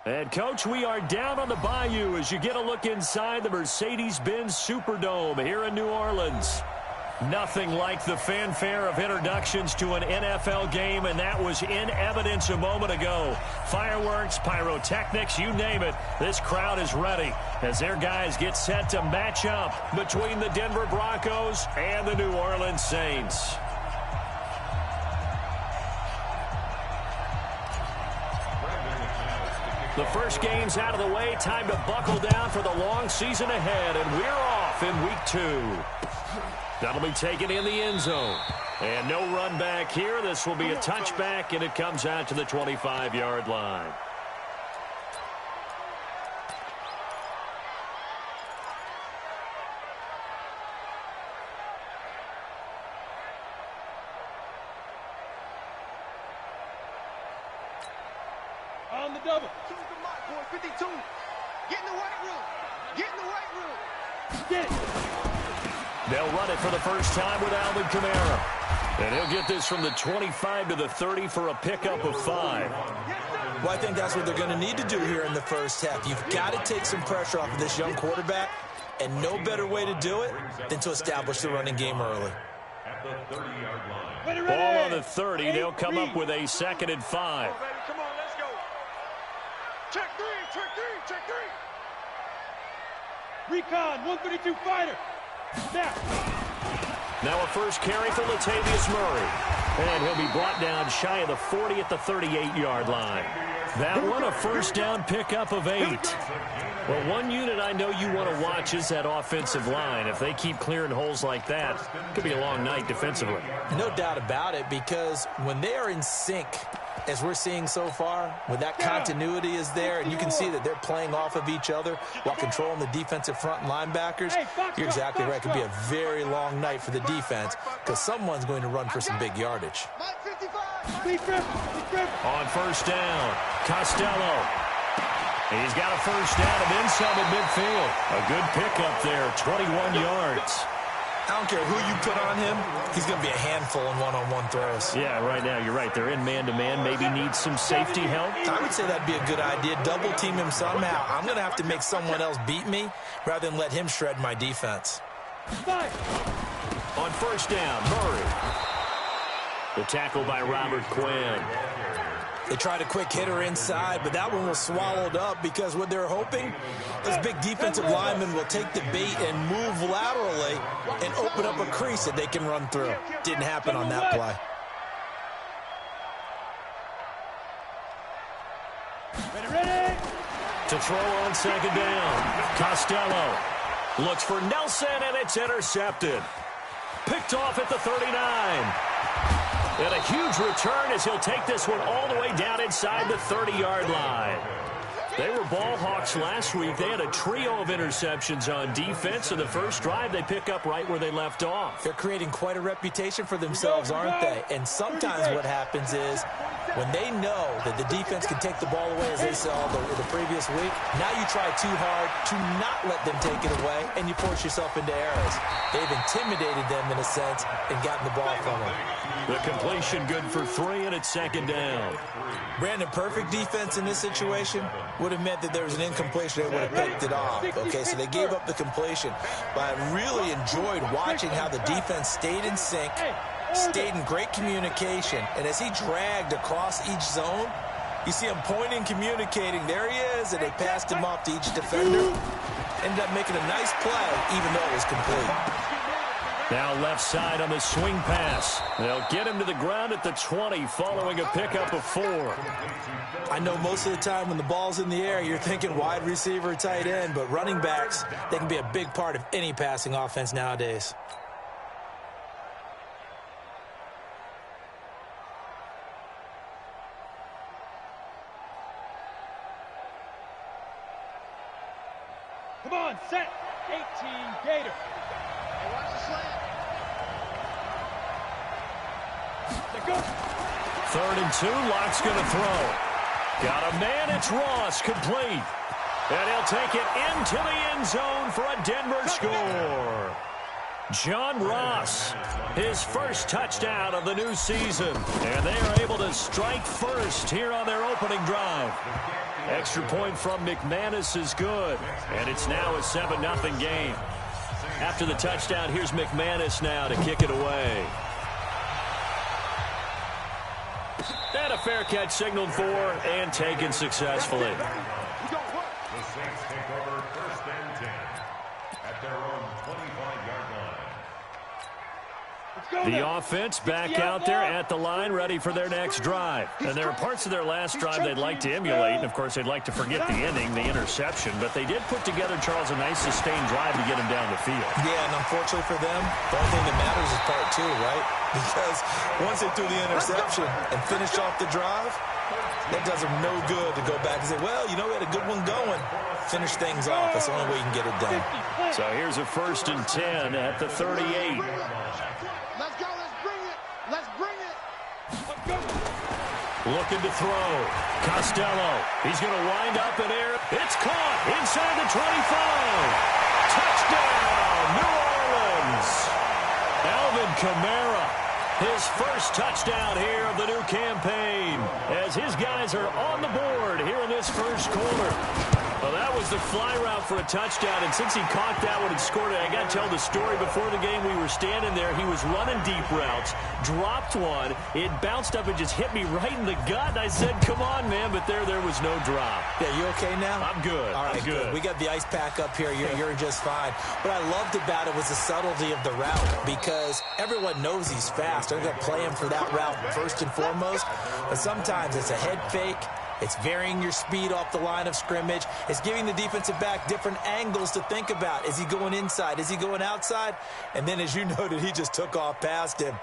And, Coach, we are down on the Bayou as you get a look inside the Mercedes-Benz Superdome here in New Orleans. Nothing like the fanfare of introductions to an NFL game, and that was in evidence a moment ago. Fireworks, pyrotechnics, you name it. This crowd is ready as their guys get set to match up between the Denver Broncos and the New Orleans Saints. The first game's out of the way. Time to buckle down for the long season ahead, and we're off in week 2. That'll be taken in the end zone. And no run back here. This will be a touchback, and it comes out to the 25-yard line. On the double. Choose the mark, boy. 52. Get in the right room. Get in the right room. Get it. They'll run it for the first time with Alvin Kamara. And he'll get this from the 25 to the 30 for a pickup of 5. Well, I think that's what they're going to need to do here in the first half. You've got to take some pressure off of this young quarterback, and no better way to do it than to establish the running game early. Ball on the 30. They'll come up with a 2nd and 5. Come on, let's go. Check 3, check 3, check 3. Recon, 132 fighter. Snap. Now a first carry for Latavius Murray. And he'll be brought down shy of the 40 at the 38-yard line. That one a first down pickup of 8. Well, one unit I know you want to watch is that offensive line. If they keep clearing holes like that, it could be a long night defensively. No doubt about it, because when they are in sync, as we're seeing so far, when that continuity is there, and you can see that they're playing off of each other while controlling the defensive front linebackers, you're exactly right. It could be a very long night for the defense because someone's going to run for some big yardage. On first down, Costello. He's got a first down and then some at midfield. A good pickup there, 21 yards. I don't care who you put on him, he's going to be a handful in one-on-one throws. Yeah, right now, you're right. They're in man-to-man. Maybe needs some safety help. I would say that'd be a good idea. Double-team him somehow. I'm going to have to make someone else beat me rather than let him shred my defense. On first down, Murray. The tackle by Robert Quinn. They tried a quick hitter inside, but that one was swallowed up because what they're hoping, those big defensive linemen will take the bait and move laterally and open up a crease that they can run through. Didn't happen on that play. Ready. To throw on second down, Costello looks for Nelson, and it's intercepted. Picked off at the 39. And a huge return as he'll take this one all the way down inside the 30-yard line. They were ball hawks last week. They had a trio of interceptions on defense. In the first drive, they pick up right where they left off. They're creating quite a reputation for themselves, aren't they? And sometimes what happens is when they know that the defense can take the ball away, as they saw the previous week, now you try too hard to not let them take it away, and you force yourself into errors. They've intimidated them in a sense and gotten the ball from them. The completion good for 3, and it's second down. Brandon, perfect defense in this situation would have meant that there was an incompletion. They would have picked it off. Okay, so they gave up the completion. But I really enjoyed watching how the defense stayed in sync, stayed in great communication. And as he dragged across each zone, you see him pointing, communicating. There he is, and they passed him off to each defender. Ended up making a nice play, even though it was complete. Now left side on the swing pass. They'll get him to the ground at the 20 following a pickup of 4. I know most of the time when the ball's in the air, you're thinking wide receiver, tight end, but running backs, they can be a big part of any passing offense nowadays. Come on, set. 18 Gator. Watch the slant. Go. 3rd and 2, Lock's going to throw. Got a man, it's Ross, complete. And he'll take it into the end zone for a Denver score. John Ross, his first touchdown of the new season. And they are able to strike first here on their opening drive. Extra point from McManus is good. And it's now a 7-0 game. After the touchdown, here's McManus now to kick it away. And a fair catch signaled for and taken successfully. The Saints take over 1st and 10 at their own 25-yard line. The offense back out there at the line, ready for their next drive. And there are parts of their last drive they'd like to emulate. And, of course, they'd like to forget the ending, the interception. But they did put together, Charles, a nice sustained drive to get him down the field. Yeah, and unfortunately for them, the only thing that matters is part 2, right? Because once they threw the interception and finished off the drive, that does them no good to go back and say, well, you know, we had a good one going. Finish things off. That's the only way you can get it done. So here's a 1st and 10 at the 38. Let's go. Let's bring it. Let's bring it. Let's go. Looking to throw. Costello. He's going to wind up in air. It's caught inside the 25. Touchdown, New Orleans. Alvin Kamara. His first touchdown here of the new campaign as his guys are on the board here in this first quarter. Well, that was the fly route for a touchdown, and since he caught that one and scored it, I got to tell the story. Before the game, we were standing there. He was running deep routes, dropped one. It bounced up and just hit me right in the gut, and I said, come on, man, but there was no drop. Yeah, you okay now? I'm good. All right, I'm good. We got the ice pack up here. You're just fine. What I loved about it was the subtlety of the route because everyone knows he's fast. They're going to play him for that route first and foremost, but sometimes it's a head fake. It's varying your speed off the line of scrimmage. It's giving the defensive back different angles to think about. Is he going inside? Is he going outside? And then, as you noted, he just took off past him.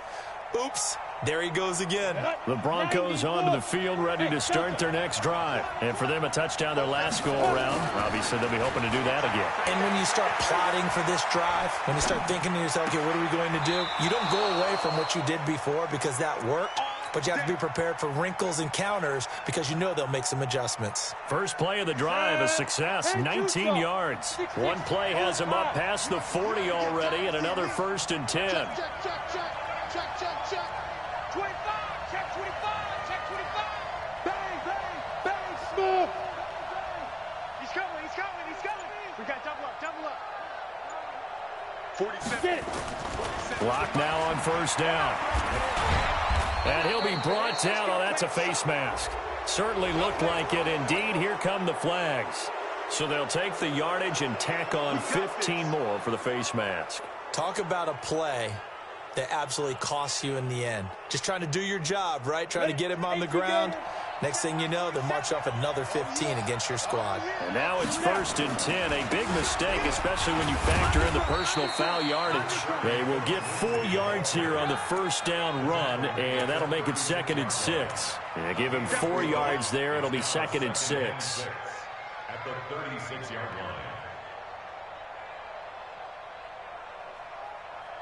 Oops, there he goes again. The Broncos onto the field, ready to start their next drive. And for them, a touchdown their last go-around. Obviously, they'll be hoping to do that again. And when you start plotting for this drive, when you start thinking to yourself, okay, what are we going to do? You don't go away from what you did before because that worked. But you have to be prepared for wrinkles and counters because you know they'll make some adjustments. First play of the drive, a success, 19 yards. One play has him up past the 40 already, and another 1st and 10. Check. 25. Check 25. Check 25. Bang, smooth. He's coming. We got double up. 47. Block now on 1st down. And he'll be brought down. Oh, that's a face mask. Certainly looked like it. Indeed, here come the flags. So they'll take the yardage and tack on 15 more for the face mask. Talk about a play that absolutely costs you in the end. Just trying to do your job, right? Trying to get him on the ground. Next thing you know, they'll march off another 15 against your squad. And now it's 1st and 10. A big mistake, especially when you factor in the personal foul yardage. They will get 4 yards here on the 1st down run, and that'll make it 2nd and 6. Yeah, give him 4 yards there. It'll be 2nd and 6. At the 36-yard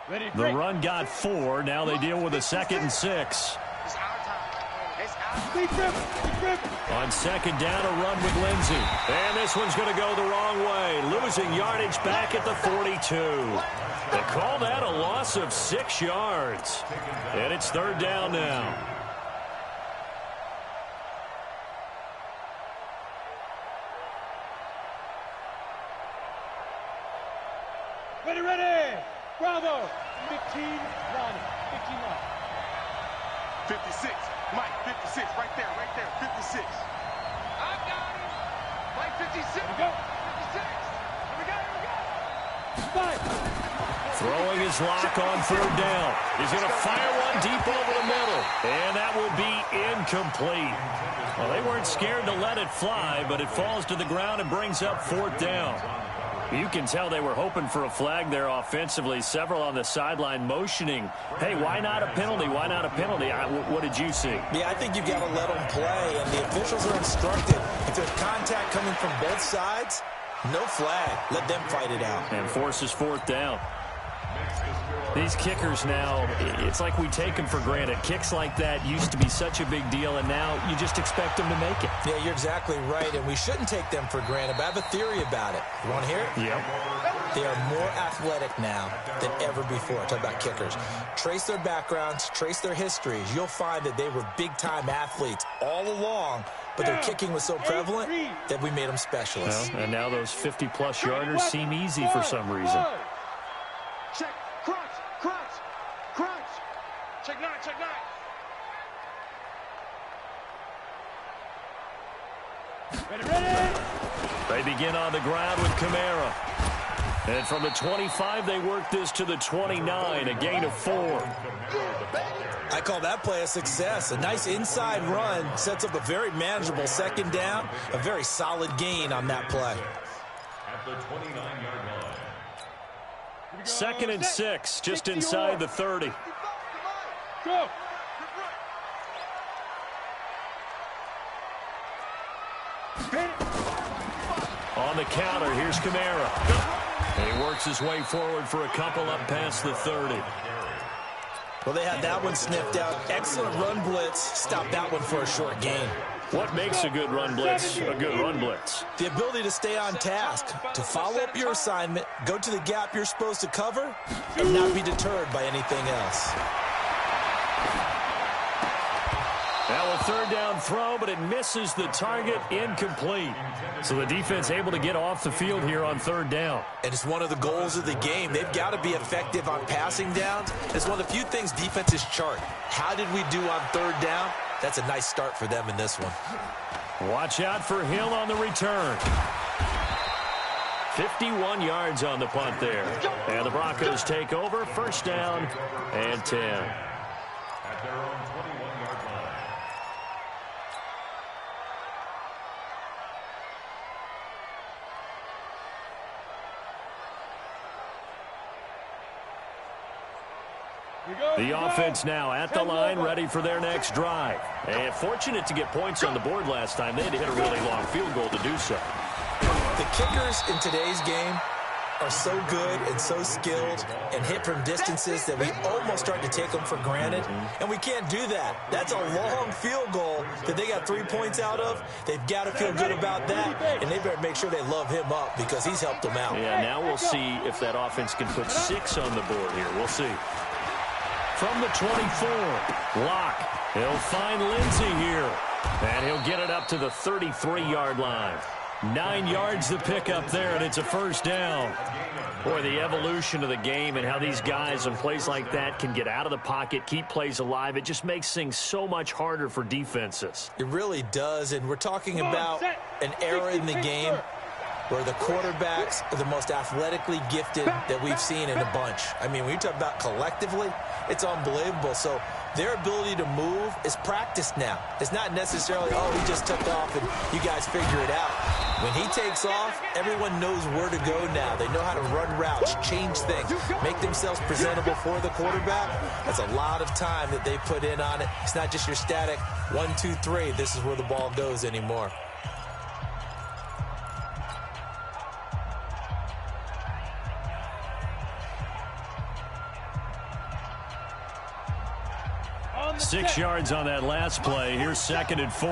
line. The run got 4. Now they deal with a 2nd and 6. On 2nd down, a run with Lindsey. And this one's going to go the wrong way. Losing yardage back at the 42. They call that a loss of 6 yards. And it's 3rd down now. Ready. Bravo. 15 line. 56. Mike, 56. Right there. 56. I got him. Mike, 56. Here we go. 56. Here we go. 5. Throwing his lock on 3rd down. He's going to fire one deep over the middle. And that will be incomplete. Well, they weren't scared to let it fly, but it falls to the ground and brings up 4th down. You can tell they were hoping for a flag there offensively. Several on the sideline motioning, hey, why not a penalty? Why not a penalty? What did you see? Yeah, I think you've got to let them play, and the officials are instructed. If there's contact coming from both sides, no flag. Let them fight it out. And forces 4th down. These kickers now, it's like we take them for granted. Kicks like that used to be such a big deal, and now you just expect them to make it. Yeah, you're exactly right, and we shouldn't take them for granted, but I have a theory about it. You want to hear it? Yep. They are more athletic now than ever before. Talk about kickers. Trace their backgrounds, trace their histories. You'll find that they were big-time athletes all along, but their kicking was so prevalent that we made them specialists. Well, and now those 50-plus yarders seem easy for some reason. Check, crunch, crunch, crunch. Check nine, check nine. Ready, ready. They begin on the ground with Kamara. And from the 25, they work this to the 29, a gain of 4. I call that play a success. A nice inside run sets up a very manageable second down, a very solid gain on that play. At the 29-yard line. 2nd and 6, just inside the 30. Go. On the counter, here's Kamara. And he works his way forward for a couple up past the 30. Well, they had that one sniffed out. Excellent run blitz. Stopped that one for a short gain. What makes a good run blitz a good run blitz? The ability to stay on task, to follow up your assignment, go to the gap you're supposed to cover, and not be deterred by anything else. Now a 3rd down throw, but it misses the target, incomplete. So the defense able to get off the field here on 3rd down. And it's one of the goals of the game. They've got to be effective on passing downs. It's one of the few things defenses chart. How did we do on 3rd down? That's a nice start for them in this one. Watch out for Hill on the return. 51 yards on the punt there. And the Broncos take over, 1st down and 10. At their own 21-yard line. The offense now at the line, ready for their next drive. And fortunate to get points on the board last time. They had to hit a really long field goal to do so. The kickers in today's game are so good and so skilled and hit from distances that we almost start to take them for granted, and we can't do that. That's a long field goal that they got 3 points out of. They've got to feel good about that, and they better make sure they love him up because he's helped them out. Yeah, now we'll see if that offense can put 6 on the board here. We'll see. From the 24, Locke. He'll find Lindsey here, and he'll get it up to the 33-yard line. 9 yards to pick up there, and it's a 1st down. Boy, the evolution of the game and how these guys in plays like that can get out of the pocket, keep plays alive, it just makes things so much harder for defenses. It really does, and we're talking about an era in the game where the quarterbacks are the most athletically gifted that we've seen in a bunch. I mean, when you talk about collectively, it's unbelievable. So their ability to move is practiced now. It's not necessarily, oh, he just took off and you guys figure it out. When he takes off, everyone knows where to go now. They know how to run routes, change things, make themselves presentable for the quarterback. That's a lot of time that they put in on it. It's not just your static 1, 2, 3. This is where the ball goes anymore. Six yards on that last play. Here's 2nd and 4.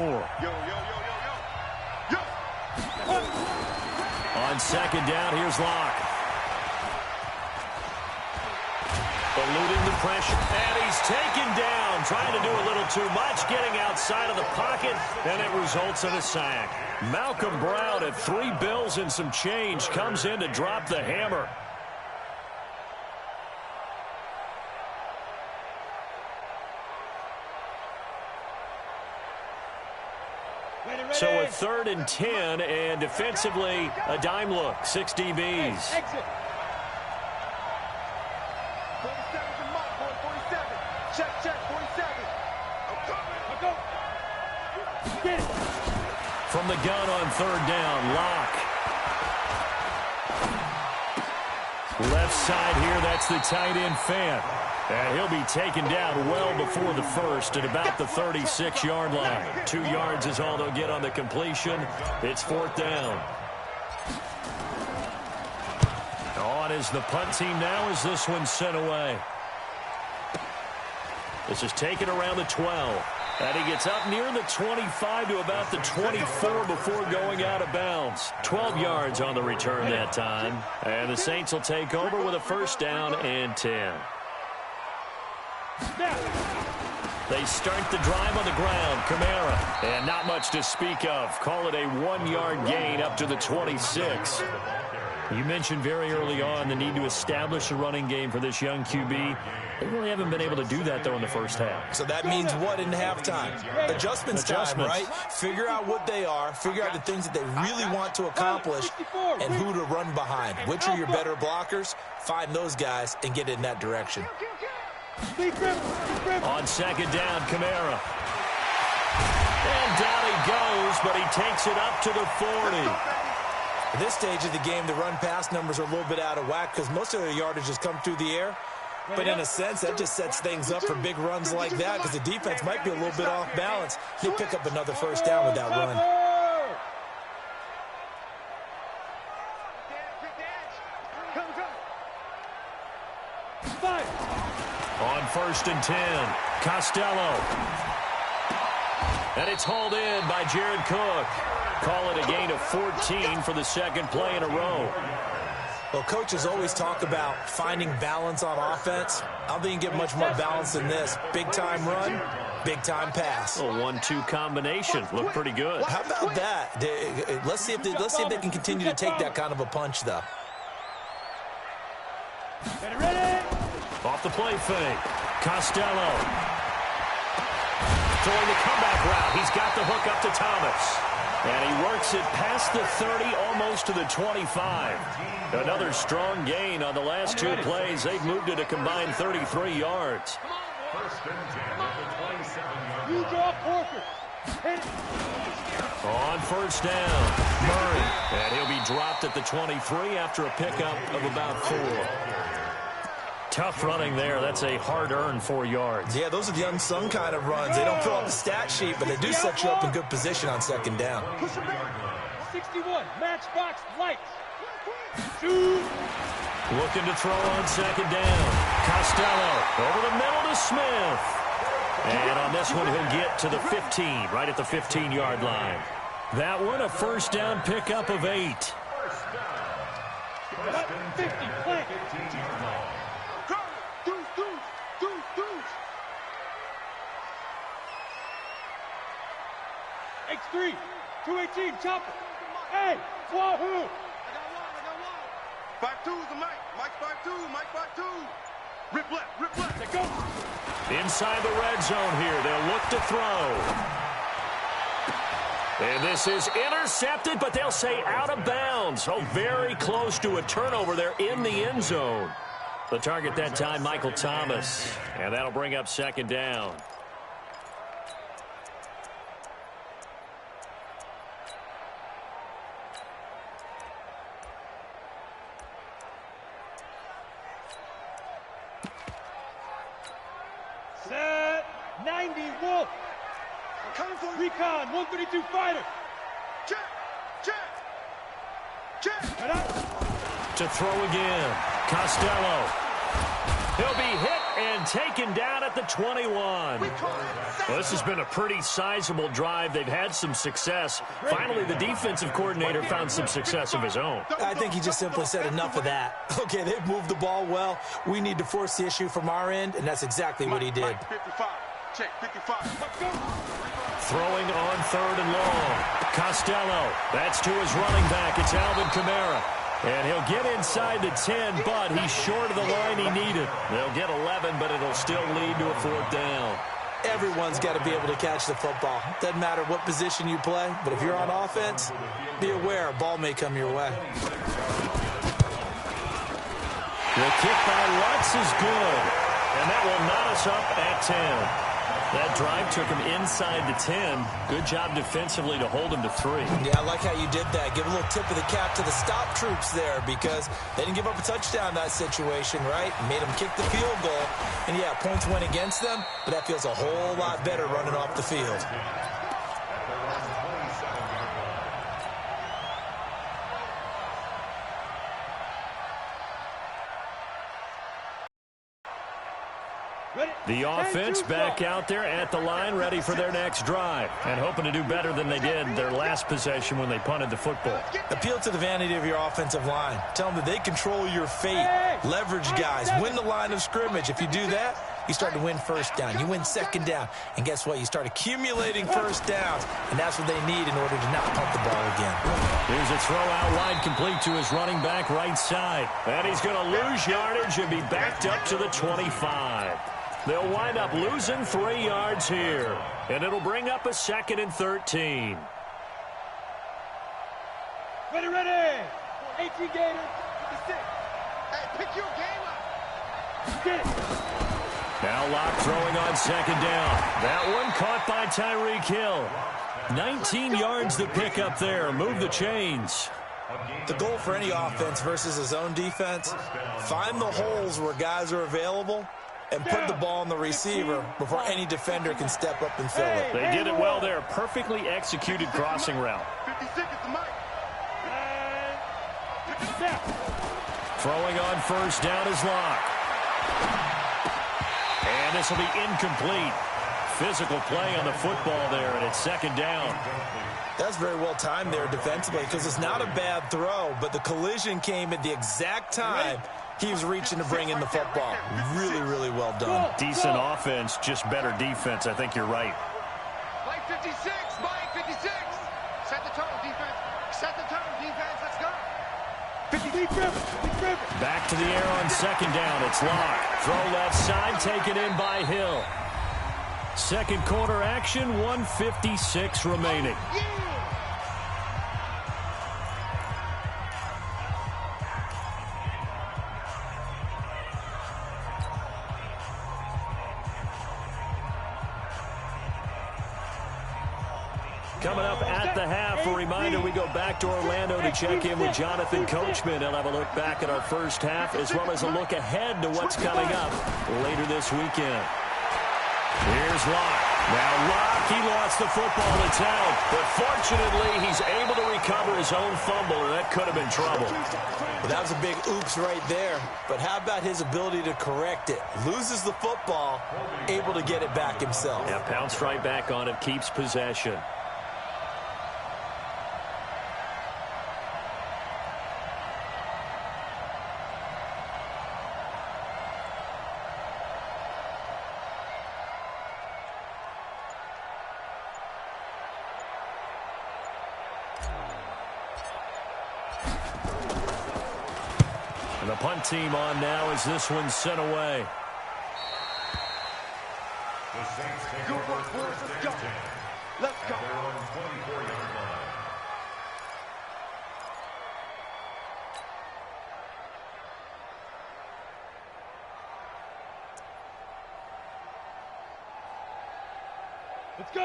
On 2nd down, here's Locke. Eluding the pressure, and he's taken down. Trying to do a little too much, getting outside of the pocket, and it results in a sack. Malcolm Brown at 3 bills and some change comes in to drop the hammer. So a 3rd and 10, and defensively, a dime look, 6 DBs. Exit. 47 to Mike, 47. Check, 47. I'm go. Get it. From the gun on 3rd down, Locke. Left side here, that's the tight end Fant. And he'll be taken down well before the 1st at about the 36-yard line. 2 yards is all they'll get on the completion. It's 4th down. On is the punt team now as this one's sent away. This is taken around the 12. And he gets up near the 25 to about the 24 before going out of bounds. 12 yards on the return that time. And the Saints will take over with a first down and 10. They start the drive on the ground. Kamara. And not much to speak of. Call it a 1-yard gain up to the 26. You mentioned very early on the need to establish a running game for this young QB. They really haven't been able to do that, though, in the first half. So that means what in halftime? Adjustments time, right? Figure out what they are, figure out the things that they really want to accomplish, and who to run behind. Which are your better blockers? Find those guys and get in that direction. On second down, Kamara. And down he goes, but he takes it up to the 40. At this stage of the game, the run-pass numbers are a little bit out of whack because most of their yardage has come through the air. But in a sense, that just sets things up for big runs like that because the defense might be a little bit off balance. They pick up another first down with that run. On first and 10, Costello. And it's hauled in by Jared Cook. Call it a gain of 14 for the second play in a row. Well, coaches always talk about finding balance on offense. I don't think you can get much more balance than this. Big-time run, big-time pass. A 1-2 combination. Looked pretty good. How about that? Let's see if they can continue to take that kind of a punch, though. Off the play fake. Costello. Throwing the comeback route. He's got the hook up to Thomas. And he works it past the 30, almost to the 25. Another strong gain on the last two plays. They've moved it a combined 33 yards. On first down, Murray. And he'll be dropped at the 23 after a pickup of about 4. Tough running there. That's a hard-earned 4 yards. Yeah, those are the unsung kind of runs. They don't fill out the stat sheet, but they do set you up in good position on second down. 61, matchbox lights. Looking to throw on second down. Costello over the middle to Smith. And on this one, he'll get to the 15, right at the 15-yard line. That one, a first down pickup of 8. 50, play. X3, 218, chopper. Hey, wahoo! I got one. 5-2 is the Mike. Mike 5-2, Mike 5-2. Rip left, they go. Inside the red zone here, they'll look to throw. And this is intercepted, but they'll say out of bounds. Oh, very close to a turnover there in the end zone. The target that time, Michael Thomas. And that'll bring up second down. Set 90 Wolf. Recon 132 fighter. Check. To throw again. Costello. He'll be hit and taken down at the 21. Well, this has been a pretty sizable drive. They've had some success. Finally, the defensive coordinator found some success of his own. I think he just simply said enough of that. Okay, they've moved the ball well. We need to force the issue from our end, and that's exactly what he did. 55. Check 55. Throwing on third and long. Costello. That's to his running back. It's Alvin Kamara. And he'll get inside the 10, but he's short of the line he needed. They'll get 11, but it'll still lead to a fourth down. Everyone's got to be able to catch the football. Doesn't matter what position you play, but if you're on offense, be aware a ball may come your way. The kick by Lutz is good, and that will knot us up at 10. That drive took him inside the 10. Good job defensively to hold him to 3. Yeah, I like how you did that. Give a little tip of the cap to the stop troops there because they didn't give up a touchdown in that situation, right? Made them kick the field goal. And, yeah, points went against them, but that feels a whole lot better running off the field. The offense back out there at the line, ready for their next drive, and hoping to do better than they did their last possession when they punted the football. Appeal to the vanity of your offensive line. Tell them that they control your fate. Leverage guys. Win the line of scrimmage. If you do that, you start to win first down. You win second down. And guess what? You start accumulating first downs, and that's what they need in order to not punt the ball again. Here's a throw out wide, complete to his running back right side. And he's going to lose yardage and be backed up to the 25. They'll wind up losing 3 yards here. And it'll bring up a 2nd and 13. Ready. 18 Gators, 56. Hey, pick your game up. Get it. Now Locke throwing on 2nd down. That one caught by Tyreek Hill. 19 yards to pick up there. Move the chains. The goal for any offense versus a zone defense, find the holes where guys are available and put the ball on the receiver before any defender can step up and fill it. They did it well there. Perfectly executed crossing route. 56 is the mic. Throwing on first down is Locke. And this will be incomplete. Physical play on the football there, and it's 2nd down. That's very well timed there defensively because it's not a bad throw, but the collision came at the exact time he was reaching to bring in the football. Really, really well done. Decent offense, just better defense. I think you're right. Mike 56, Mike 56. Set the tone, defense. Set the tone, defense. Let's go. 50. Back to the air on 2nd down. It's Locke. Throw left side, taken in by Hill. Second quarter action, 1:56 remaining. Coming up at the half, a reminder, we go back to Orlando to check in with Jonathan Coachman. He'll have a look back at our first half as well as a look ahead to what's coming up later this weekend. Here's Locke. Now Locke, he lost the football to town, but fortunately he's able to recover his own fumble, and that could have been trouble. Well, that was a big oops right there, but how about his ability to correct it? Loses the football, able to get it back himself. Yeah, pounced right back on it, keeps possession. The punt team on now as this one's sent away. The Saints take over first and 10. Let's go. At their own 24-yard line.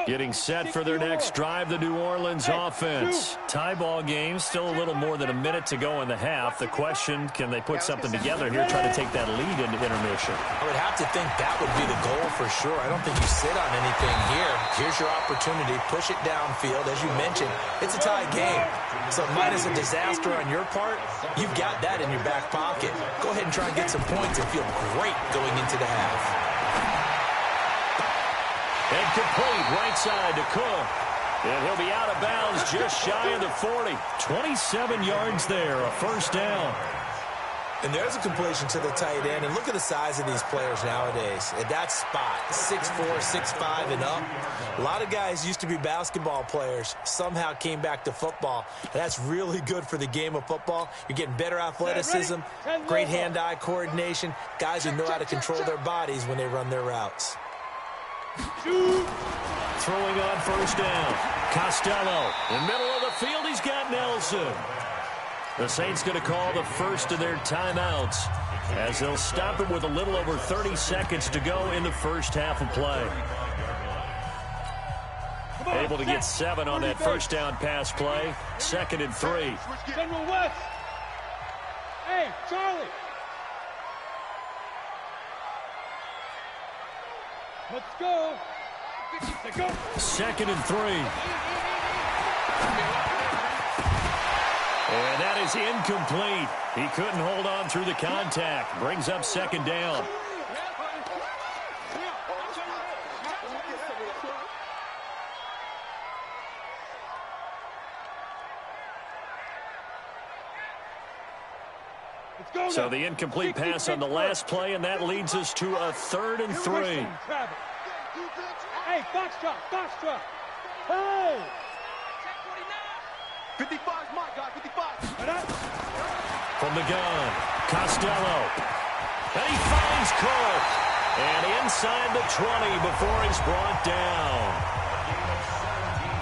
Getting set for their next drive, the New Orleans offense. Tie ball game, still a little more than a minute to go in the half. The question, can they put something together here, try to take that lead into intermission? I would have to think that would be the goal for sure. I don't think you sit on anything here. Here's your opportunity. Push it downfield. As you mentioned, it's a tie game. So minus a disaster on your part, you've got that in your back pocket. Go ahead and try and get some points and feel great going into the half. And complete right side to Cook. And he'll be out of bounds just shy of the 40. 27 yards there, a first down. And there's a completion to the tight end. And look at the size of these players nowadays. At that spot, 6'4", 6'5", and up. A lot of guys used to be basketball players, somehow came back to football. And that's really good for the game of football. You're getting better athleticism, great hand-eye coordination, guys who know how to control their bodies when they run their routes. Throwing on first down. Costello. In the middle of the field, he's got Nelson. The Saints going to call the first of their timeouts as they'll stop it with a little over 30 seconds to go in the first half of play. Able to get 7 on that first down pass play. 2nd and 3. General West. Hey, Charlie. Let's go. 2nd and 3. And that is incomplete. He couldn't hold on through the contact. Brings up 2nd down. So the incomplete pass on the last play, and that leads us to a 3rd and 3. Hey, foxtrot. Hey! 55's my guy, 55. From the gun, Costello. And he finds Cook. And inside the 20 before he's brought down.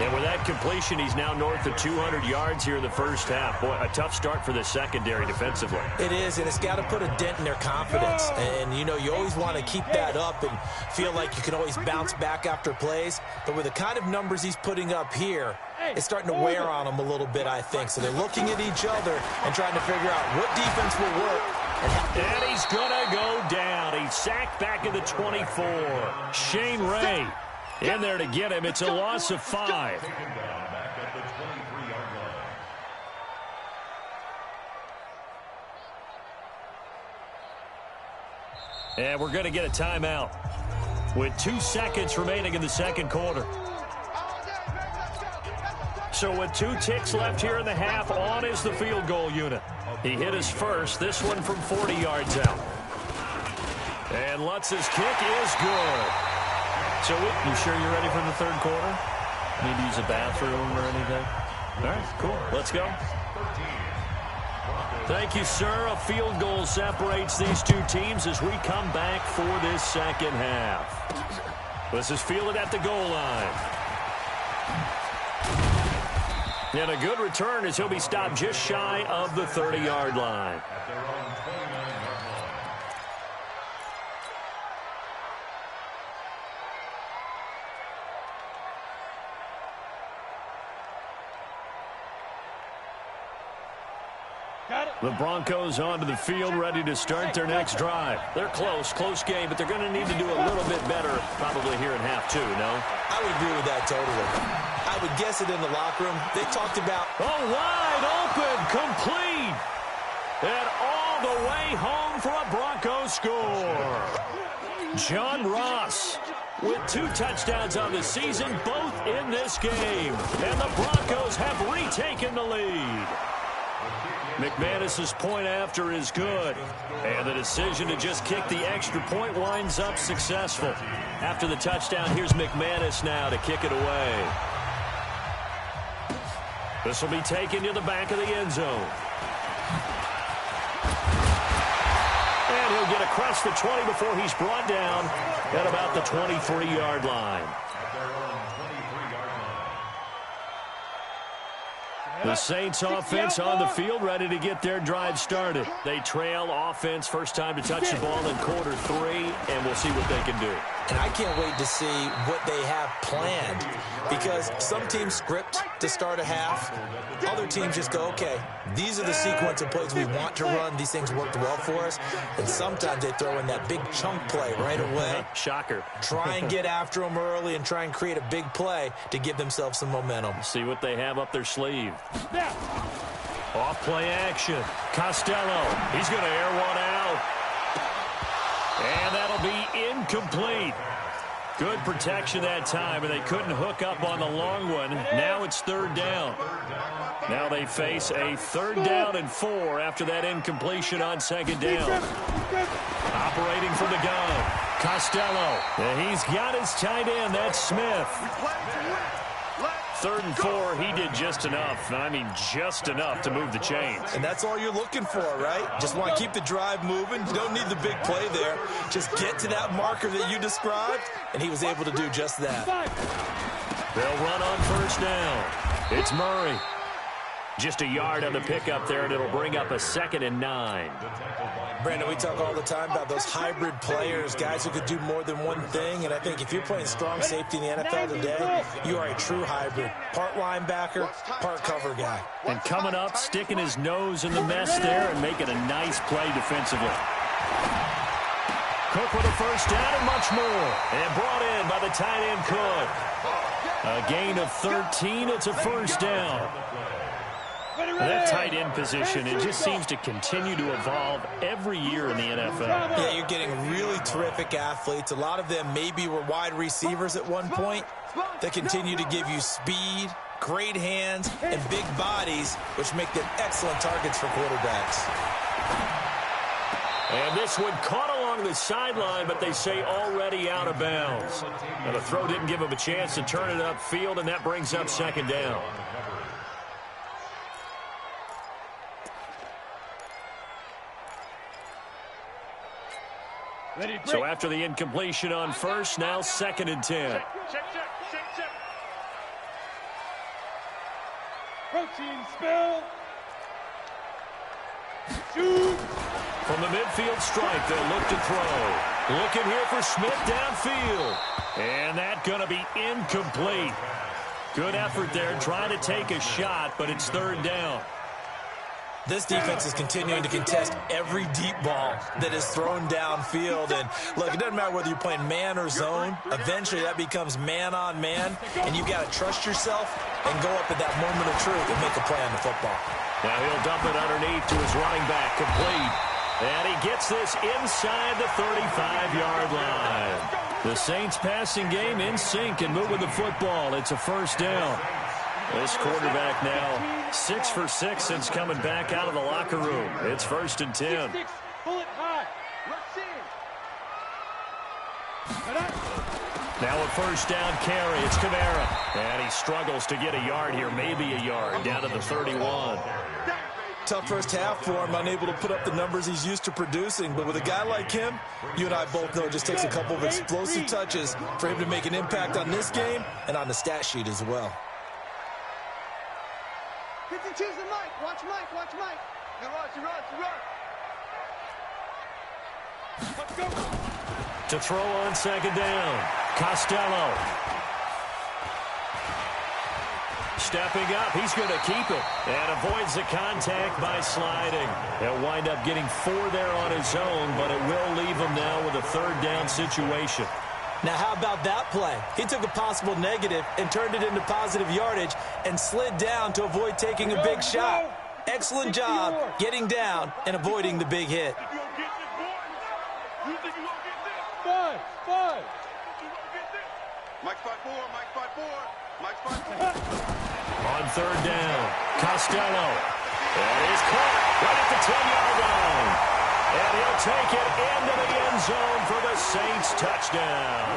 And with that completion, he's now north of 200 yards here in the first half. Boy, a tough start for the secondary defensively. It is, and it's got to put a dent in their confidence. And, you know, you always want to keep that up and feel like you can always bounce back after plays. But with the kind of numbers he's putting up here, it's starting to wear on them a little bit, I think. So they're looking at each other and trying to figure out what defense will work. And he's going to go down. He's sacked back at the 24. Shane Ray in there to get him. It's a loss of 5. And we're going to get a timeout with 2 seconds remaining in the second quarter. So with 2 ticks left here in the half, on is the field goal unit. He hit his first, this one from 40 yards out. And Lutz's kick is good. So you sure you're ready for the third quarter? Need to use a bathroom or anything? All right, cool. Let's go. Thank you, sir. A field goal separates these 2 teams as we come back for this second half. This is fielded at the goal line. And a good return as he'll be stopped just shy of the 30-yard line. The Broncos onto the field, ready to start their next drive. They're close game, but they're going to need to do a little bit better probably here in half 2, no? I would agree with that totally. I would guess it in the locker room. They talked about... Oh, wide open, complete. And all the way home for a Broncos score. John Ross with 2 touchdowns on the season, both in this game. And the Broncos have retaken the lead. McManus's point after is good. And the decision to just kick the extra point winds up successful. After the touchdown, here's McManus now to kick it away. This will be taken to the back of the end zone. And he'll get across the 20 before he's brought down at about the 23-yard line. The Saints offense on the field, ready to get their drive started. They trail offense, first time to touch the ball in quarter 3, and we'll see what they can do. And I can't wait to see what they have planned, because some teams script to start a half. Other teams just go, okay, these are the sequence of plays we want to run. These things worked well for us. And sometimes they throw in that big chunk play right away. Shocker. Try and get after them early and try and create a big play to give themselves some momentum. See what they have up their sleeve. Off play action. Costello. He's going to air one out. And that'll be incomplete. Good protection that time, and they couldn't hook up on the long one. Now it's 3rd down. Now they face a 3rd down and 4 after that incompletion on 2nd down. Operating from the gun, Costello. And he's got his tight end. That's Smith. 3rd and 4, he did just enough. I mean, just enough to move the chains. And that's all you're looking for, right? Just want to keep the drive moving. You don't need the big play there. Just get to that marker that you described, and he was able to do just that. They'll run on 1st down. It's Murray. Just a yard on the pickup there, and it'll bring up a 2nd and 9. Brandon, we talk all the time about those hybrid players, guys who could do more than one thing, and I think if you're playing strong safety in the NFL today, you are a true hybrid. Part linebacker, part cover guy. And coming up, sticking his nose in the mess there and making a nice play defensively. Cook with a 1st down and much more. And brought in by the tight end Cook. A gain of 13, it's a 1st down. That tight end position, it just seems to continue to evolve every year in the NFL. Yeah, you're getting really terrific athletes. A lot of them maybe were wide receivers at one point. They continue to give you speed, great hands, and big bodies, which make them excellent targets for quarterbacks. And this one caught along the sideline, but they say already out of bounds. Now the throw didn't give him a chance to turn it upfield, and that brings up second down. So after the incompletion on first, now 2nd and 10. Check. Protein spill. Shoot. From the midfield stripe, they'll look to throw. Looking here for Smith downfield. And that's going to be incomplete. Good effort there, trying to take a shot, but it's 3rd down. This defense is continuing to contest every deep ball that is thrown downfield. And, look, it doesn't matter whether you're playing man or zone. Eventually, that becomes man-on-man, and you've got to trust yourself and go up at that moment of truth and make a play on the football. Now he'll dump it underneath to his running back, complete. And he gets this inside the 35-yard line. The Saints passing game in sync and moving the football. It's a 1st down. This quarterback now 6 for 6 since coming back out of the locker room. It's 1st and 10. Bullet high. Now a 1st down carry. It's Kamara. And he struggles to get a yard here, maybe a yard, down to the 31. Tough first half for him, unable to put up the numbers he's used to producing. But with a guy like him, you and I both know it just takes a couple of explosive touches for him to make an impact on this game and on the stat sheet as well. 52's the Mike. Watch Mike. Watch Mike. You run. Let's go. To throw on 2nd down. Costello. Stepping up. He's going to keep it. And avoids the contact by sliding. He'll wind up getting 4 there on his own, but it will leave him now with a 3rd down situation. Now, how about that play? He took a possible negative and turned it into positive yardage and slid down to avoid taking a big shot. Excellent job getting down and avoiding the big hit. You think you gonna get this? 5. Mike 5-4. On 3rd down, Costello. And he's caught right at the 10-yard line. And he'll take it into the end zone for the Saints touchdown.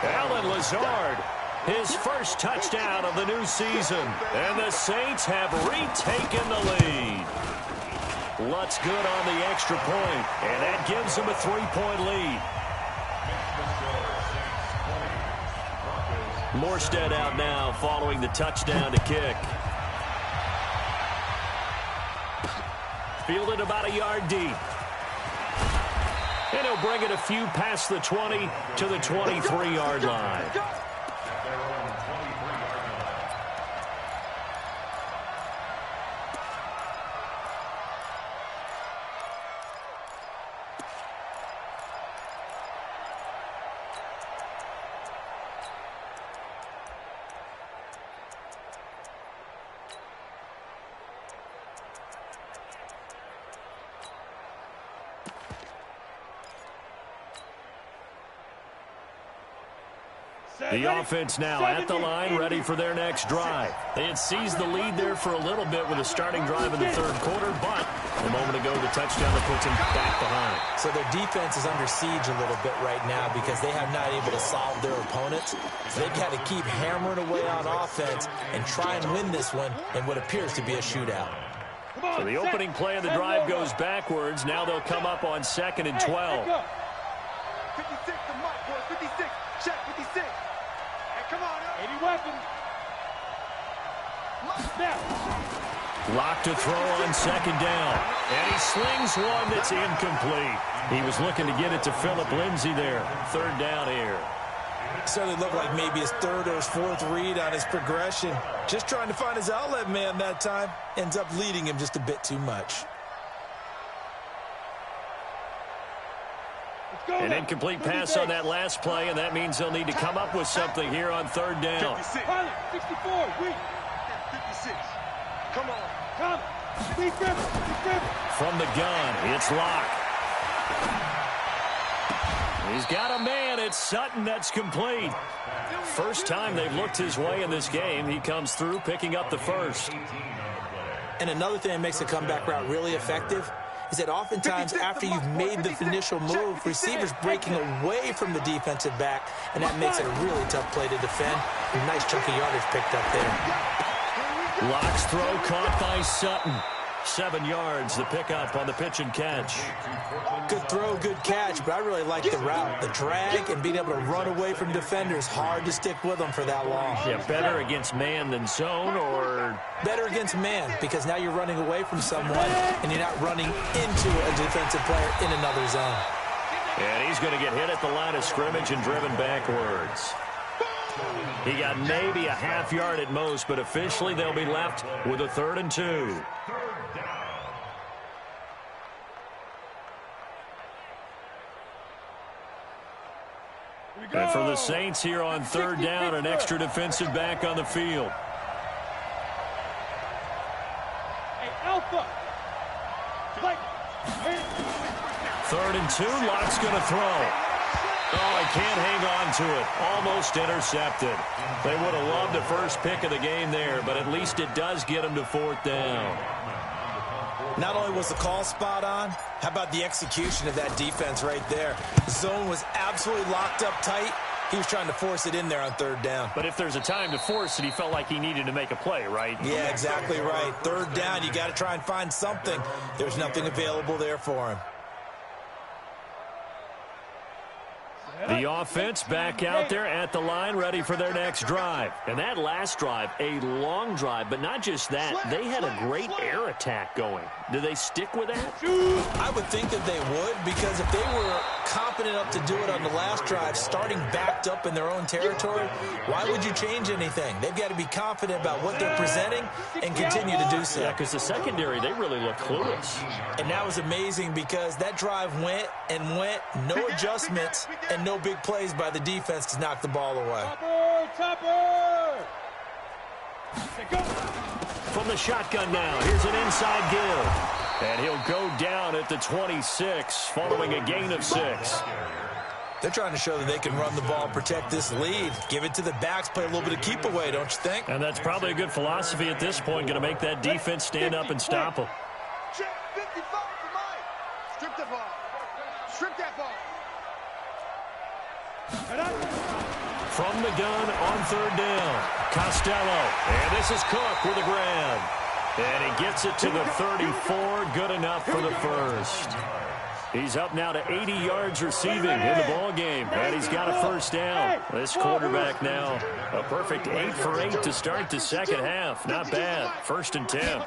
Allen Lazard, his first touchdown of the new season. And the Saints have retaken the lead. Lutz good on the extra point, and that gives them a 3-point lead. Morstead out now following the touchdown to kick. Fielded about a yard deep. And he'll bring it a few past the 20 to the 23-yard line. The offense now at the line, ready for their next drive. They had seized the lead there for a little bit with a starting drive in the 3rd quarter, but a moment ago the touchdown that puts them back behind. So their defense is under siege a little bit right now because they have not able to solve their opponents. So they've got to keep hammering away on offense and try and win this one in what appears to be a shootout. So the opening play of the drive goes backwards. Now they'll come up on 2nd and 12. 56 to Mike, boy. 56. Check 56. Come on, 80 weapons. Locked to throw on 2nd down. And he slings one that's incomplete. He was looking to get it to Phillip Lindsay there. 3rd down here. Certainly looked like maybe his 3rd or his 4th read on his progression. Just trying to find his outlet man that time. Ends up leading him just a bit too much. An incomplete pass on that last play, and that means they'll need to come up with something here on 3rd down. 56. 54. 56. Come on. Come. From the gun, it's Locke. He's got a man. It's Sutton. That's complete. First time they've looked his way in this game. He comes through, picking up the 1st. And another thing that makes the comeback route really effective is that oftentimes after you've made the initial move, receivers breaking away from the defensive back, and that makes it a really tough play to defend. A nice chunk of yardage picked up there. Locke's throw caught by Sutton. 7 yards, the pickup on the pitch and catch. Good throw, good catch, but I really like the route. The drag and being able to run away from defenders, hard to stick with them for that long. Yeah, better against man than zone, or? Better against man, because now you're running away from someone and you're not running into a defensive player in another zone. And he's going to get hit at the line of scrimmage and driven backwards. He got maybe a half yard at most, but officially they'll be left with a 3rd and 2. And for the Saints here on 3rd down, an extra defensive back on the field. Hey, Alpha. 3rd and 2, Locke's going to throw. Oh, he can't hang on to it. Almost intercepted. They would have loved the first pick of the game there, but at least it does get him to 4th down. Not only was the call spot on, how about the execution of that defense right there? The zone was absolutely locked up tight. He was trying to force it in there on 3rd down. But if there's a time to force it, he felt like he needed to make a play, right? Yeah, exactly right. 3rd down, you got to try and find something. There's nothing available there for him. The offense back out there at the line, ready for their next drive. And that last drive, a long drive, but not just that. They had a great air attack going. Do they stick with that? I would think that they would, because if they were competent enough to do it on the last drive, starting backed up in their own territory, why would you change anything? They've got to be confident about what they're presenting and continue to do so. Yeah, because the secondary, they really look clueless. And that was amazing because that drive went and went, no adjustments, and no big plays by the defense to knock the ball away. Topper! From the shotgun now, here's an inside give. And he'll go down at the 26, following a gain of 6. They're trying to show that they can run the ball, protect this lead, give it to the backs, play a little bit of keep away, don't you think? And that's probably a good philosophy at this point, going to make that defense stand up and stop them. Check 55 for Mike. Strip the ball. Strip that ball. From the gun on 3rd down, Costello. And this is Cook with a grab. And he gets it to the 34, good enough for the first. He's up now to 80 yards receiving in the ball game, and he's got a 1st down. This quarterback now, a perfect 8 for 8 to start the second half. Not bad. 1st and 10.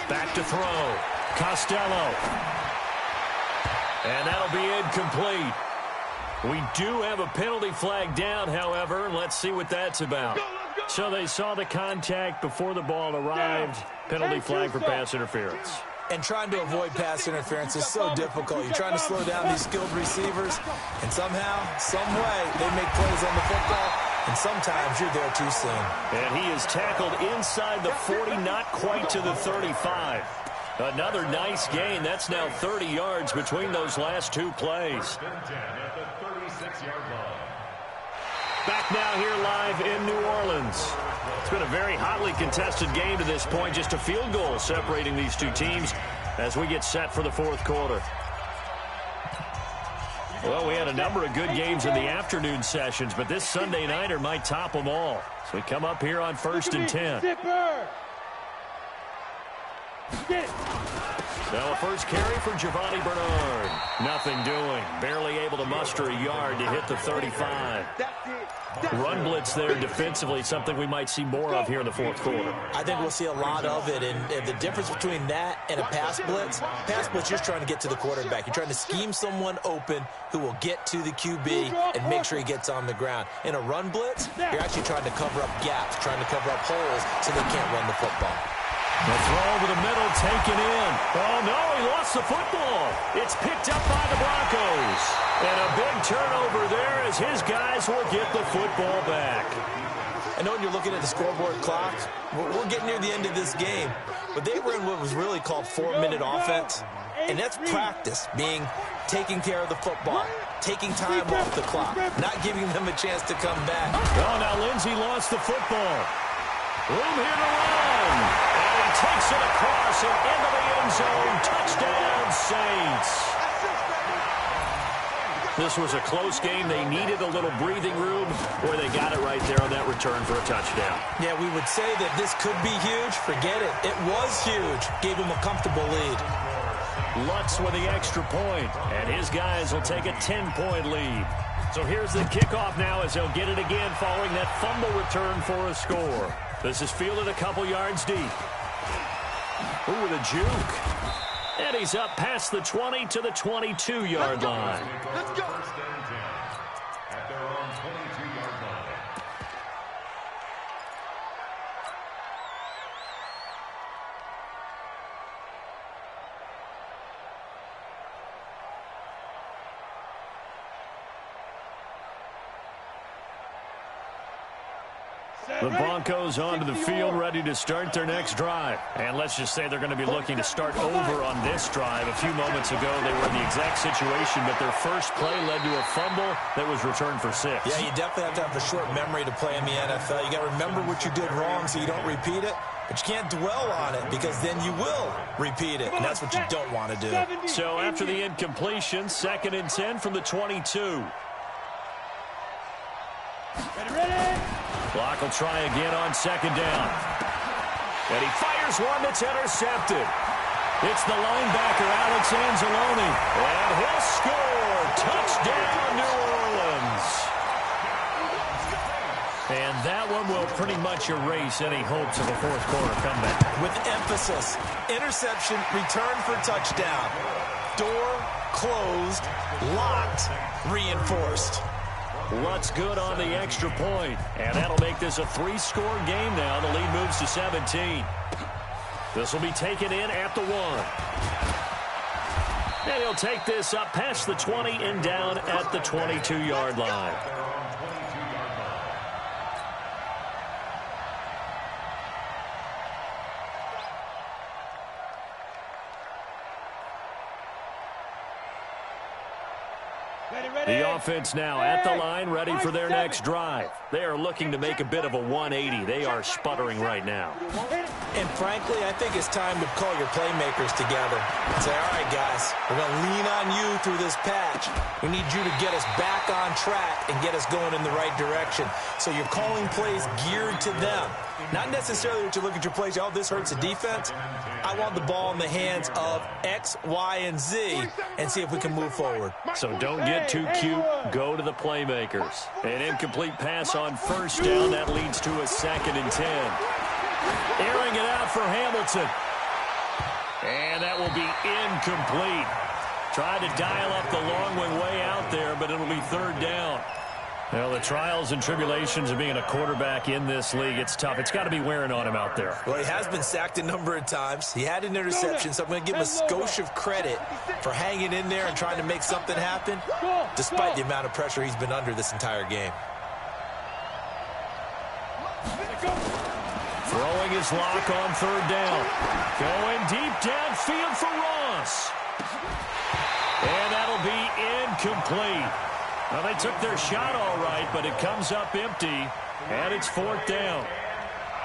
Back to throw. Costello. And that'll be incomplete. We do have a penalty flag down, however, and let's see what that's about. So they saw the contact before the ball arrived. Penalty flag for pass interference. And trying to avoid pass interference is so difficult. You're trying to slow down these skilled receivers, and somehow, some way, they make plays on the football, and sometimes you're there too soon. And he is tackled inside the 40, not quite to the 35. Another nice gain. That's now 30 yards between those last 2 plays. Back now here live in New Orleans. It's been a very hotly contested game to this point. Just a field goal separating these two teams as we get set for the 4th quarter. Well, we had a number of good games in the afternoon sessions, but this Sunday nighter might top them all. So we come up here on 1st and 10. Now a first carry for Giovanni Bernard. Nothing doing. Barely able to muster a yard to hit the 35. Run blitz there defensively, something we might see more of here in the 4th quarter. I think we'll see a lot of it, and the difference between that and a pass blitz, you're trying to get to the quarterback. You're trying to scheme someone open who will get to the QB and make sure he gets on the ground. In a run blitz, you're actually trying to cover up gaps, trying to cover up holes so they can't run the football. The throw over the middle, taken in. Oh, no, he lost the football. It's picked up by the Broncos. And a big turnover there as his guys will get the football back. I know when you're looking at the scoreboard clock, we're getting near the end of this game, but they were in what was really called 4-minute offense. And that's practice, taking care of the football, taking time off the clock, not giving them a chance to come back. Oh, now Lindsey lost the football. Room here to run. And he takes it across and into the end zone. Touchdown, Saints. This was a close game. They needed a little breathing room, where they got it right there on that return for a touchdown. Yeah, we would say that this could be huge. Forget it. It was huge. Gave him a comfortable lead. Lutz with the extra point, and his guys will take a 10-point lead. So here's the kickoff now as they'll get it again following that fumble return for a score. This is fielded a couple yards deep. Ooh, with a juke. And he's up past the 20 to the 22-yard line. Let's go. First and 10 at their own 22-yard line. The Broncos onto the field, ready to start their next drive. And let's just say they're going to be looking to start over on this drive. A few moments ago, they were in the exact situation, but their first play led to a fumble that was returned for 6. Yeah, you definitely have to have a short memory to play in the NFL. You got to remember what you did wrong so you don't repeat it. But you can't dwell on it because then you will repeat it, and that's what you don't want to do. So after the incompletion, 2nd and 10 from the 22. Block will try again on 2nd down. And he fires one that's intercepted. It's the linebacker, Alex Anzalone. And he'll score. Touchdown, New Orleans. And that one will pretty much erase any hopes of a fourth-quarter comeback. With emphasis, interception, return for touchdown. Door closed, locked, reinforced. Lutz good on the extra point, and that'll make this a 3-score game now. The lead moves to 17. This will be taken in at the 1. And he'll take this up past the 20 and down at the 22-yard line. The offense now at the line, ready for their next drive. They are looking to make a bit of a 180. They are sputtering right now. And frankly, I think it's time to call your playmakers together and say, all right, guys, we're going to lean on you through this patch. We need you to get us back on track and get us going in the right direction. So you're calling plays geared to them. Not necessarily that you look at your plays, oh, this hurts the defense. I want the ball in the hands of X, Y, and Z and see if we can move forward. So don't get too cute. Go to the playmakers. An incomplete pass on 1st down. That leads to a 2nd and 10. Airing it out for Hamilton. And that will be incomplete. Tried to dial up the long one way out there, but it'll be 3rd down. Well, the trials and tribulations of being a quarterback in this league, it's tough. It's got to be wearing on him out there. Well, he has been sacked a number of times. He had an interception, so I'm going to give him a skosh of credit for hanging in there and trying to make something happen, despite the amount of pressure he's been under this entire game. Throwing his lock on 3rd down. Going deep downfield for Ross. And that'll be incomplete. Well, they took their shot all right, but it comes up empty, and it's 4th down.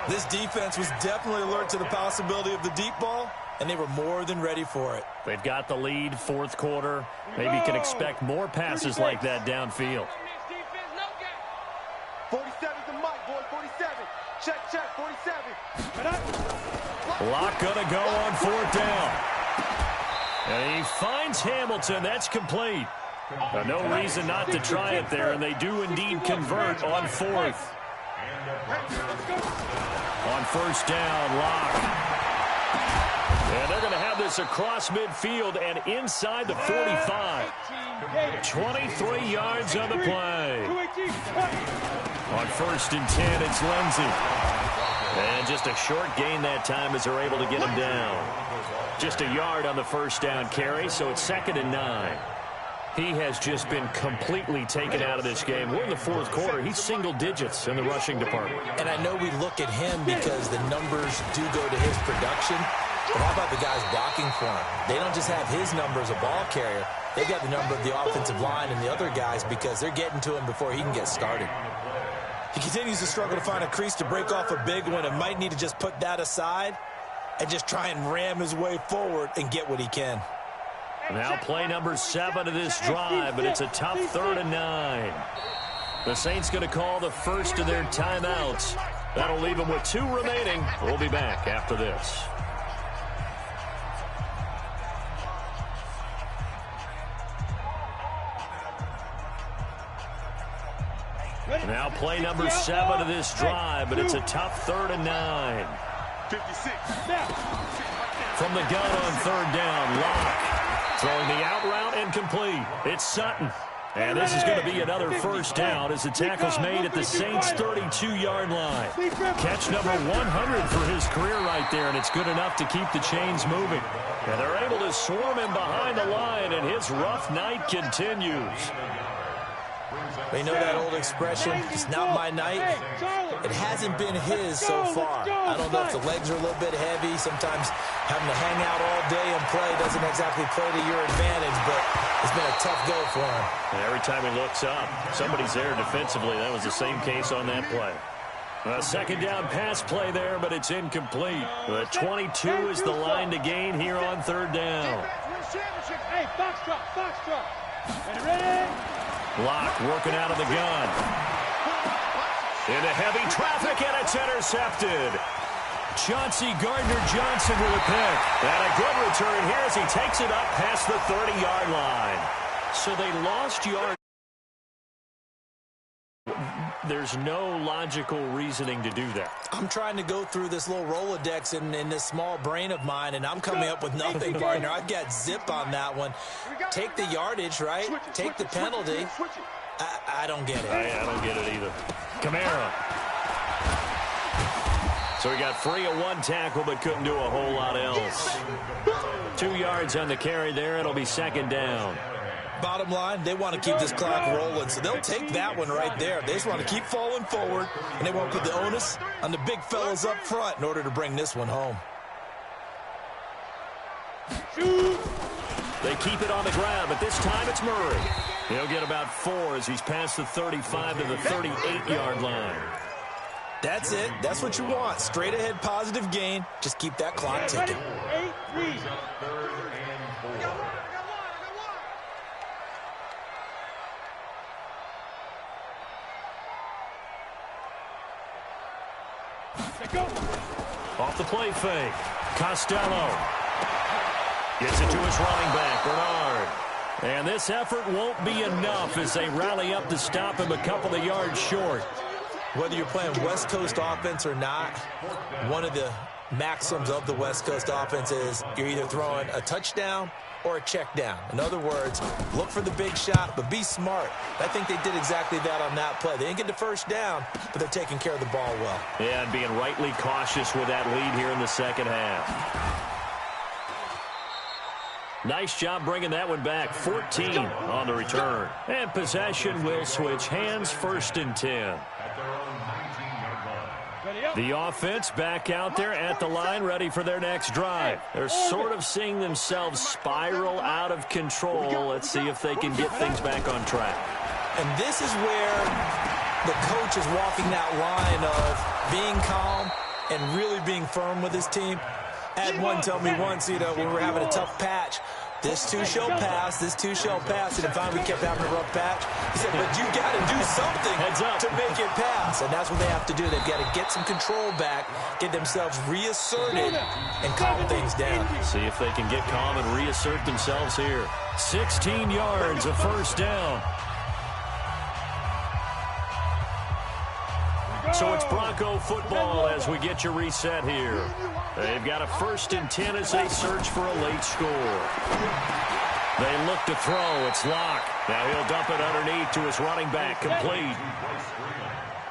This defense was definitely alert to the possibility of the deep ball, and they were more than ready for it. They've got the lead, 4th quarter. Maybe you can expect more passes like that downfield. 47's the mic, boy, 47. Check, 47. Lock gonna go on 4th down. And he finds Hamilton. That's complete. No reason not to try it there, and they do indeed convert on 4th. On 1st down, Lock. And they're going to have this across midfield and inside the 45. 23 yards on the play. On 1st and 10, it's Lindsey. And just a short gain that time as they're able to get him down. Just a yard on the 1st down carry, so it's 2nd and 9. He has just been completely taken out of this game. We're in the 4th quarter. He's single digits in the rushing department. And I know we look at him because the numbers do go to his production. But how about the guys blocking for him? They don't just have his number as a ball carrier. They've got the number of the offensive line and the other guys because they're getting to him before he can get started. He continues to struggle to find a crease to break off a big one and might need to just put that aside and just try and ram his way forward and get what he can. Now play number 7 of this drive, but it's a tough 3rd and 9. The Saints going to call the first of their timeouts. That'll leave them with 2 remaining. We'll be back after this. Now play number 7 of this drive, but it's a tough 3rd and 9. 56. From the gun on 3rd down, Locke throwing the out route and complete. It's Sutton. And this is going to be another first down as the tackle's made at the Saints' 32-yard line. Catch number 100 for his career right there, and it's good enough to keep the chains moving. And they're able to swarm him behind the line, and his rough night continues. You know that old expression, it's not my night? It hasn't been his so far. I don't know if the legs are a little bit heavy. Sometimes having to hang out all day and play doesn't exactly play to your advantage, but it's been a tough go for him. And every time he looks up, somebody's there defensively. That was the same case on that play. A second down pass play there, but it's incomplete. The 22 is the line to gain here on 3rd down. Hey, foxtrot. Ready? Locke working out of the gun. Into heavy traffic, and it's intercepted. Chauncey Gardner-Johnson with a pick. And a good return here as he takes it up past the 30-yard line. So they lost yards. There's no logical reasoning to do that. I'm trying to go through this little Rolodex in this small brain of mine, and I'm coming up with nothing, partner. I've got zip on that one. Take the yardage, right? Take the penalty. I don't get it. I don't get it either. Kamara. So he got free of 1 tackle, but couldn't do a whole lot else. 2 yards on the carry there. It'll be 2nd down. Bottom line, they want to keep this clock rolling, so they'll take that one right there. They just want to keep falling forward, and they won't put the onus on the big fellas up front in order to bring this one home. They keep it on the ground, but this time it's Murray. He'll get about 4 as he's past the 35 to the 38-yard line. That's it. That's what you want. Straight ahead positive gain. Just keep that clock ticking. Off the play fake. Costello gets it to his running back, Bernard. And this effort won't be enough as they rally up to stop him a couple of yards short. Whether you're playing West Coast offense or not, one of the maxims of the West Coast offense is you're either throwing a touchdown or a check down. In other words, look for the big shot, but be smart. I think they did exactly that on that play. They didn't get the first down, but they're taking care of the ball well. Yeah, and being rightly cautious with that lead here in the second half. Nice job bringing that one back. 14 on the return. And possession will switch hands, 1st and 10. The offense back out there at the line, ready for their next drive. They're sort of seeing themselves spiral out of control. Let's see if they can get things back on track. And this is where the coach is walking that line of being calm and really being firm with his team. I had one tell me once, when we were having a tough patch, this too shall pass, this too shall pass. And finally we kept having a rough patch. He said, but you got to do something to make it pass. And that's what they have to do. They've got to get some control back, get themselves reasserted, and calm things down. See if they can get calm and reassert themselves here. 16 yards, a 1st down. So it's Bronco football as we get you reset here. They've got a 1st and 10 as they search for a late score. They look to throw. It's Locke. Now he'll dump it underneath to his running back. Complete.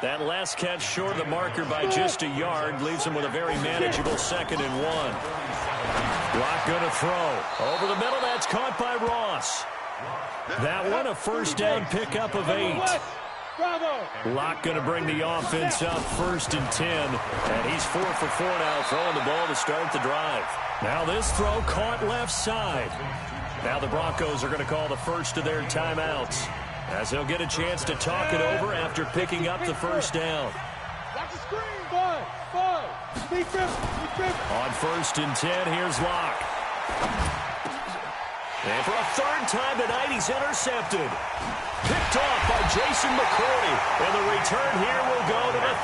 That last catch short of the marker by just a yard leaves him with a very manageable 2nd and 1. Locke going to throw. Over the middle. That's caught by Ross. That one a 1st down pickup of 8. Locke going to bring the offense up 1st and 10. And he's 4 for 4 now, throwing the ball to start the drive. Now this throw caught left side. Now the Broncos are going to call the first of their timeouts, as they'll get a chance to talk it over after picking up the 1st down. Watch the screen. 5. On 1st and 10, here's Locke. And for a third time tonight, he's intercepted. Picked off by Jason McCourty. And the return here will go to the